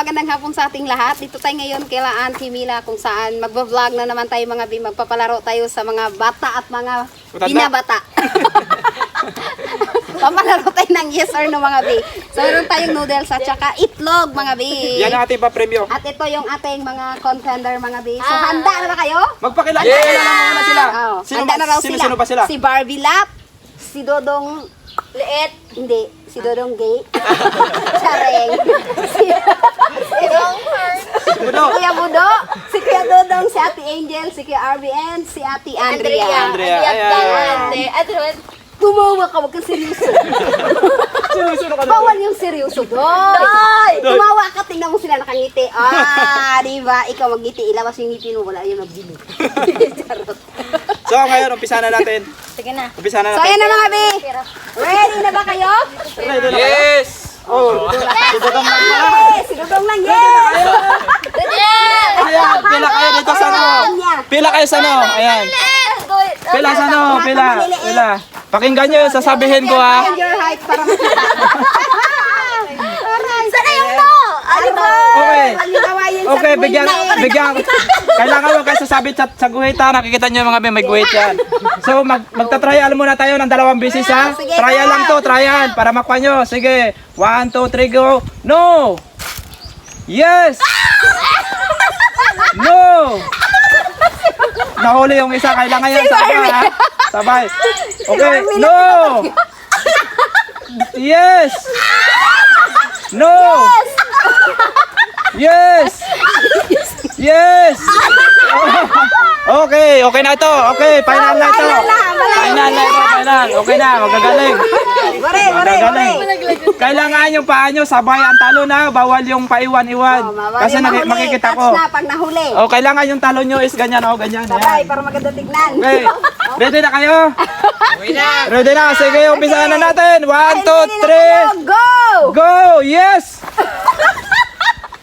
magandang hapon sa ating lahat. Dito tayo ngayon kila Auntie Mila kung saan magbablog na naman tayo mga bi. Magpapalaro tayo sa mga bata at mga binabata. Papalaro tayo ng yes or no mga bi. So meron tayong noodles at saka itlog mga bi. Yan ang ating pa-premyo. At ito yung ating mga contender mga bi. So handa na ba kayo? Magpakilala muna sila. Oh, Sino handa na raw sino ba sila? Si Barbie Lap, si Dodong Liit, hindi, si Dodong Gay. Chareng. Si Kuya Budo, si Kuya Dodong, si Ate Angel, si Kuya RBN, si Ate Andrea. Ayan. Tumawa ka, wag kang seryoso. Sino ka Bawal yung seryoso doon. Tumawa ka, tingnan mo sila nakangiti. Diba? Ikaw magngiti, ilabas yung ngiti mo, wala yung magbili. Charot. So ngayon, umpisa na natin. Sige na. Umpisa na So natin. ayan na mga bi. Ready na ba kayo? Yes! Oh, dudong lang pala. Yes! Si Dudong lang, yes! Ayan, pila kayo dito sa ano. Pila kayo sa ano. Ayan. Pila sa ano, pila. Pakinggan nyo yung sasabihin ko ha. Find your height para makita. Sana yung no? Ano ba? Okay, bigyan. Kailangan mo kayo sasabi sa guhita. Nakikita nyo yung mga may guhit yan. So, magta-trial muna tayo ng 2 beses ha. Sige, Trial go. lang to, trial. Para makuha nyo. Sige, 1, 2, 3, go. No! Yes! No! Nahuli yung isa. Kailangan yan sabay ha. Sabay. Okay, no! Yes! No! Yes! Yes! Okay, okay na ito. Okay, final na ito. Final na ito, final. Okay na, magagaling. Magagaling. Kailangan yung paa nyo sabay ang talo na. Bawal yung paiwan-iwan. Kasi makikita ko. Pag nahuli. Oh, kailangan yung talo nyo is ganyan. Oh, ganyan. Sabay, Yan. para maganda tignan. Okay. Ready na kayo? Ready na. Sige, umpisahan na natin. 1, 2, 3. Go! Go! Yes!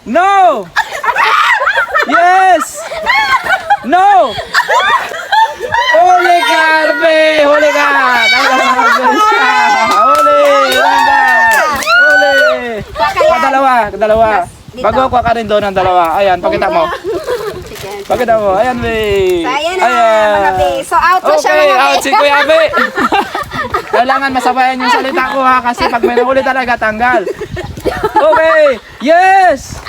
No! Yes! No! Huli ka, Arbe! Huli ka! Huli! Huli! Dalawa. Bago ko ka rin doon ng dalawa. Ayan, pakita mo. Pakita mo. Ayan, be. So, ayan na mga be. So, out na siya Okay, mga be. out si Kuya Be. Kailangan masabayan yung salita ko ha. Kasi pag may nahuli talaga, tanggal. Okay. Yes!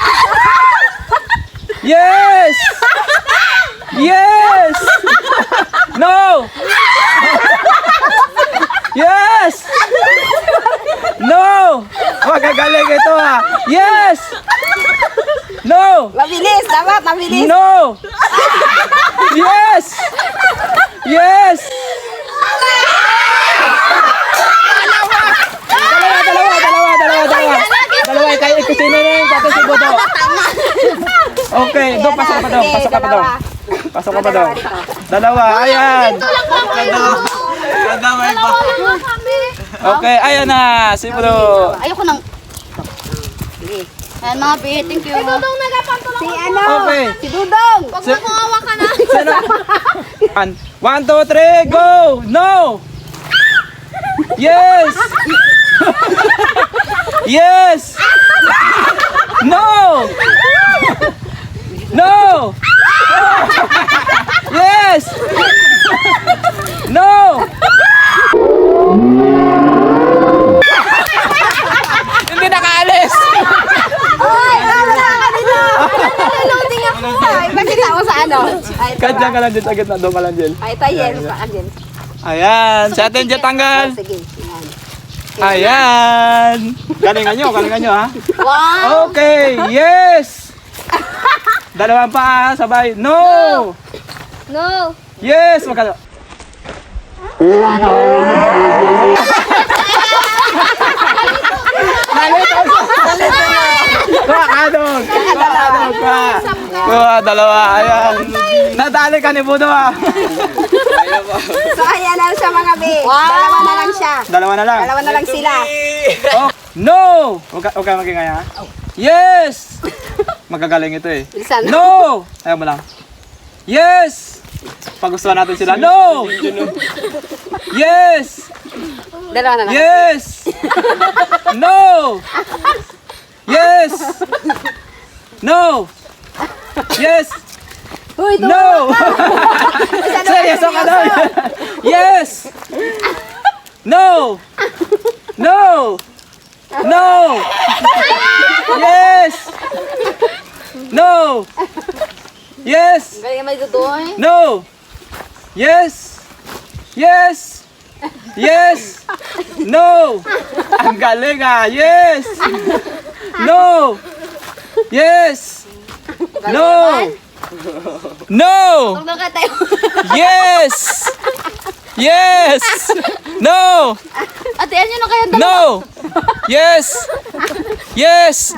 Yes! Yes! No! Yes! No! Magagaling ito ha. Yes! No! Mabilis, dapat mabilis. No! Yes! Yes! Dalawa, kaya ikusina na yung pati si Bodo. Okay, doon, pasok ka pa doon, pasok ka pa doon. Pasok ka pa doon. Dalawa, ayan. Okay, ayan na, si Bodo. Ayoko nang... Ayan mga be, thank you. Si Dudong nagapantulong. Si ano? Okay. Si Dudong. Pag makuhawa ka na. Sino? 1, 2, 3, go! No! Yes! Yes! No! No! Yes! No! Hindi nakaalis! Ay, wala ka dito. Naluloding ako. Ay, pakita mo sa ano. Ay, ito Kadyan ba? ka lang dyan, agad na doon ka lang dyan. Ay, tayo. Sa akin. Ayan, sa atin dyan tanggal. Sige, yan. Ayan. Galingan nyo ha. Wow! Okay, yes! Dalawang pa, sabay. No! No. Yes! Magkano? Dalawa. Ayan. Nadali ka ni Budo ha. So, ayan na siya mga be. Dalawa na lang siya. Dalawa na lang. Dalawa na lang sila. Oh, no! Huwag ka magingay ha. Yes! Magagaling ito eh. Bilisan. No! Ayaw mo lang. Yes! Pagustuhan natin sila. No! Yes! Dalawa na lang. Yes! No! Yes! No! Yes! Uy, No! Seryoso ka daw? Yes! No! No! No! Yes! No! Yes! Galing may dudoy. No! Yes! Yes! Yes! No! Ang galing ah! Yes! No! Yes! No! No! Huwag ka tayo. Yes! Yes! No! Atian nyo na kayo. No! Yes! Yes!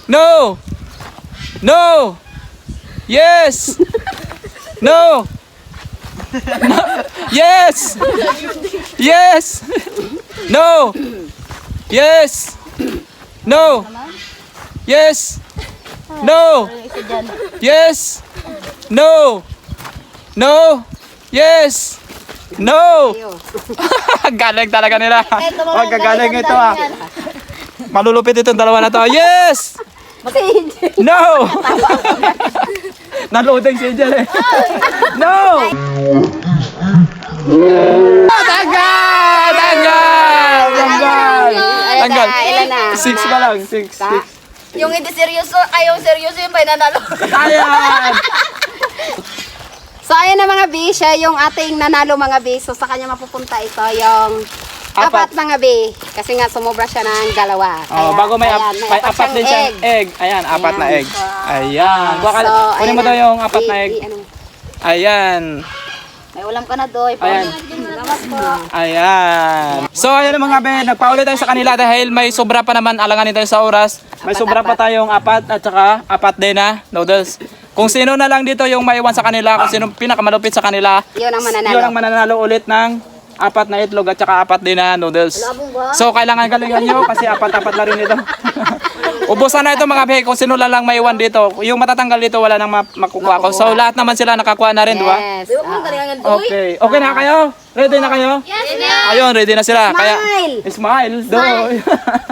No! No! Yes! No! No! Yes! Yes! No! Yes! No! Yes! No! Yes! No! No! Yes! No! Galing talaga nila. Magagaling ito ah. Malulupit itong dalawa na to. Yes! No! Naloding si Angel eh. No! Tanggal! Tanggal! Tanggal! Tanggal! Ilan na? 6 pa lang. 6. Yung hindi seryoso, yung seryoso yung pananalo. Ayan! So, ayan na mga B, siya yung ating nanalo mga B. So, sa kanya mapupunta ito yung Apat. 4 mga B. Kasi nga sumobra siya ng 2. Oh, bago may, ayan, may apat din siyang egg. Ayan, 4 na egg. Ayan. Kunin mo daw yung 4 na egg. Ayan. May ulam ka na doy. Ayan. Salamat po. Ayan. So, ayan mga be, nagpaulit tayo sa kanila dahil may sobra pa naman, alanganin tayo sa oras. May sobra pa tayong 4 at saka 4 din na noodles. Kung sino na lang dito yung maiwan sa kanila, kung sino pinakamalupit sa kanila, Yun ang mananalo. yun ang mananalo ulit ng 4 na itlog at saka 4 din na noodles. So, kailangan galingan nyo kasi 4 na rin ito. Ubusan na ito mga be, kung sino na lang maiwan dito. Yung matatanggal dito, wala nang makukuha ko. So, lahat naman sila nakakuha na rin, di ba? Yes. Okay. Okay na kayo? Ready na kayo? Yes, Ayun, ready na sila. Kaya, Smile! smile. Doy.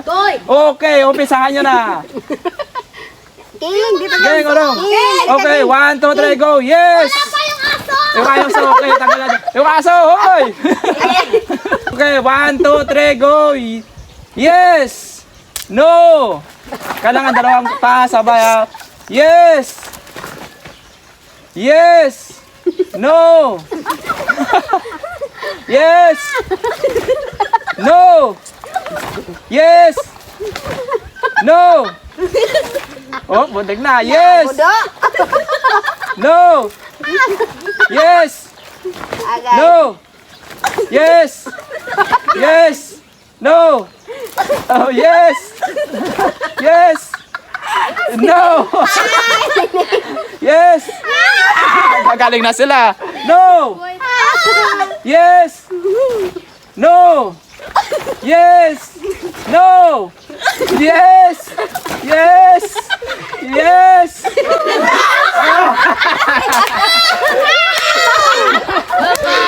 Toy! Okay, umpisahan nyo na. King, dito ka. Gang, ano? Okay, 1, 2, 3, go. Yes! Yung aso, okay, tanggal natin. Yung aso, hoy! Okay, 1, 2, 3, go. Yes! No! Kailangan dalawang pa, sabay ha. Yes! Yes! No! Yes! No! Yes! No! Oh, buntik na. Yes! Budo. No! Yes! Agay. No! Yes! Yes! No! Oh, yes! Yes! No! Yes! Magaling na sila. No! Yes! No! Yes! No! Yes! Yes! Yes!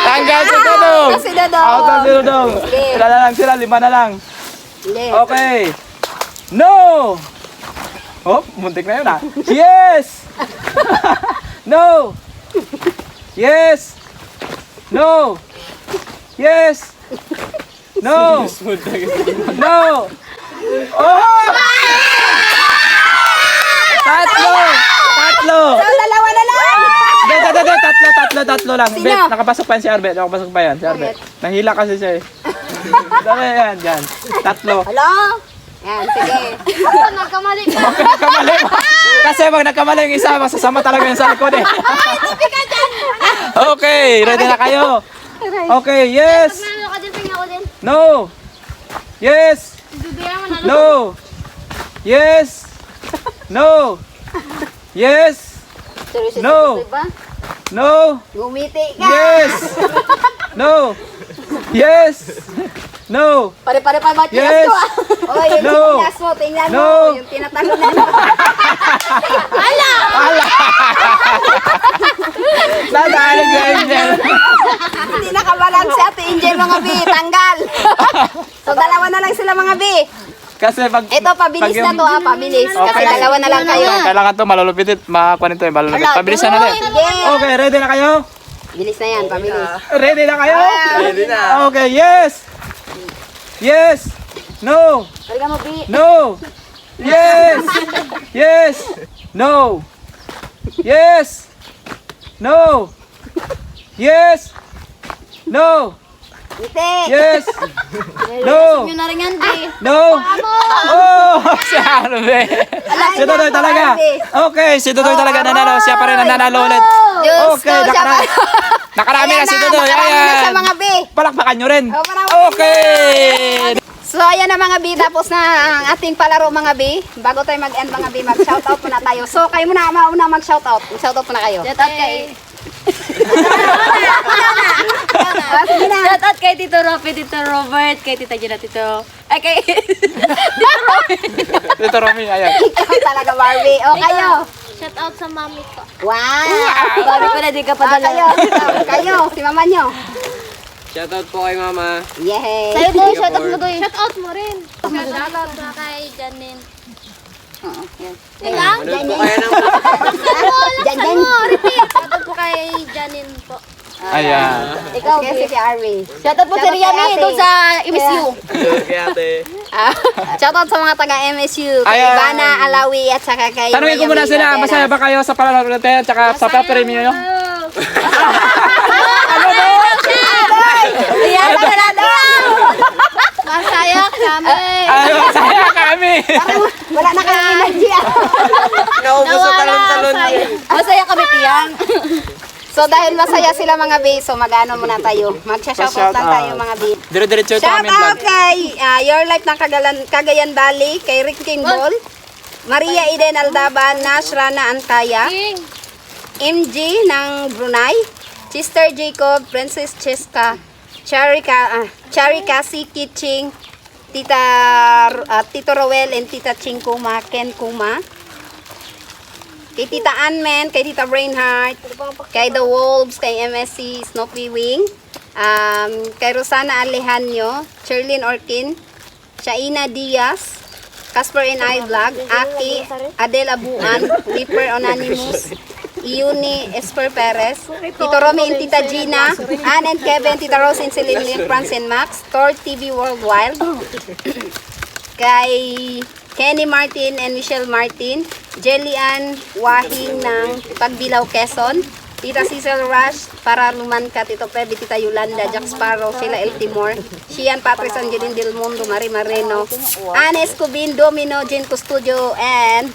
Tanggal si Dodong! Kasi Dodong. Out na si Dodong. Okay. Sila na lang sila, 5 na lang. Hindi. Okay. No! Oh, muntik na yun ah. Yes! No! Yes! No! Yes! No! No! Oh! Tatlo! Tatlo! So, dalawa na lang. Tatlo lang. Sino? Bet, nakapasok pa yan si Arbet. Nakapasok pa yan si Arbet. Nahila kasi siya eh. Dali yan, yan. Tatlo. Hello? Yan, sige. Ako, nagkamali ka. Okay, nagkamali mo. Kasi pag nagkamali yung isa, masasama talaga yung sa likod eh. Okay, ready na kayo? Okay, yes! Manalo ka din, tingnan ko din. No! Yes! Bibira mo na. No! Yes! No! Yes! Seryoso No. ba? No! Gumiti ka. Yes! No! Yes! No! Pare-pare pa ba Yes. ko? Oy, yung No. chinas mo, tingnan No. mo. Yung tinatalunan mo. Nadalig si Angel! Hindi nakabalance si Ate Angel mga B. Tanggal. So, dalawa na lang sila mga B. Kasi pag... Ito, pabilis na to pabilis. Kasi Okay. dalawa na lang kayo. Kailangan to malulupitin. Makakuha nito yung malulupit. Pabilisan natin. Sige. Okay, ready na kayo? Bilis na yan, pabilis. Ready na kayo? Ready na. Okay, yes! Yes! No! Talaga mo, Bi. No! Yes! Yes! No! Yes! No! Yes! No! Ngiti. Yes! No! Yun na rin yan, di. No! Oh! Si Harvey! Si Totoy talaga! Okay, si Totoy talaga nanalo. Siya pa rin ang nanalo ulit. Diyos Okay, ko, siya pa. nakarami na si Totoy. Nakarami na siya Ayan! mga Bi. Palakpakan nyo rin. Oh, marami. Okay! So ayan na mga Bi, tapos na ang ating palaro mga Bi. Bago tayo mag-end mga Bi, mag-shoutout muna tayo. So kayo muna, mauna mag-shoutout. Mag-shoutout muna kayo. Shout out kay... Sige na. Shout out kay Tito Ropi, Tito Robert, kay Tita Gina, Tito... Ay, kay... Dito Romy, ayan. Ikaw talaga Barbie. O kayo. Shout out sa mami ko. Wow. Babi pa na, di ka pa Kayo, kayo, si mama nyo. Shoutout po kay Mama. Yay. Sa'yo doy, shout out mo doy. Shout out mo rin. Shout out na kay Janine. Oo, yan. Ikaw? Manood po kayo ng Dyan, dyan. Repeat. Shout out po kay Janine po. Ayan. Ikaw, sige si Arvin. Shout out po si Riami doon sa MSU. kay ate. Shoutout sa mga taga MSU. Kay Ayan. Ivana, Alawi, at saka kay Tanungin ko muna Mayami sila, Laderas. masaya ba kayo sa palaro natin at saka sa pa-premium nyo? Ayan, wala daw. Masaya kami. Ay, masaya kami! Wala na kayong energy. Naubos sa talon-talon. Masaya kami, tiyang. So dahil masaya sila mga B, so mag-ano muna tayo. Magsha-shoutout lang tayo mga B. Dire-diretso ito Shout aming vlog. out kay Your Life ng Cagayan Valley, kay Rick King Ball, Maria Eden Aldaban, Nash Rana Antaya, King. MG ng Brunei, Sister Jacob, Princess Cheska, Chari Kasi Kitching, Tito Rowel and Tita Ching Kuma, Ken Kuma, kay Tita Anmen, kay Tita Brainheart, kay The Wolves, kay MSC Snoopy Wing, kay Rosana Alejandro, Cherlyn Orkin, Shaina Diaz, Casper and I Vlog, Aki, Adel Abuan, Reaper Anonymous, Iuni Esper Perez, Tito Romy and Tita Gina, Ann and Kevin, Tita Rose and Celine, Franz and Max, Thor TV Worldwide, kay Kenny Martin and Michelle Martin, Jellian Wahing ng Pagbilaw, Quezon, Tita Cecil Rush, para Lumanka, Tito Pebe, Tita Yolanda, Jack Sparrow, Sheila El Timor, Shian Patrice, Angelin Del Mundo, Marie Mareno, Anne Escobin, Domino, Jen Custodio, and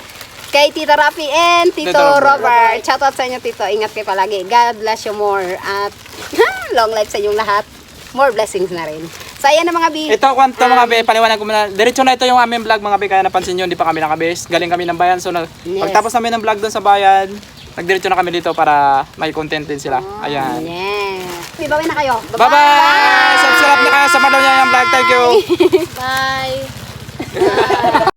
kay Tita Rafi and Tito Robert. Shoutout sa inyo, Tito. Ingat kayo palagi. God bless you more. At long life sa inyong lahat. More blessings na rin. So, ayan na mga B. Ito, kwanto mga be, paliwanag ko muna. Diretso na ito yung aming vlog mga be, kaya napansin nyo, hindi pa kami nakabase. Galing kami ng bayan, so Yes. pagtapos namin ng vlog doon sa bayan, nagdiretso na kami dito para may content din sila. Ayan. Yeah. Bibawin na kayo. Bye-bye! Subscribe na kayo sa Madon Yang Vlog. Thank you! Bye.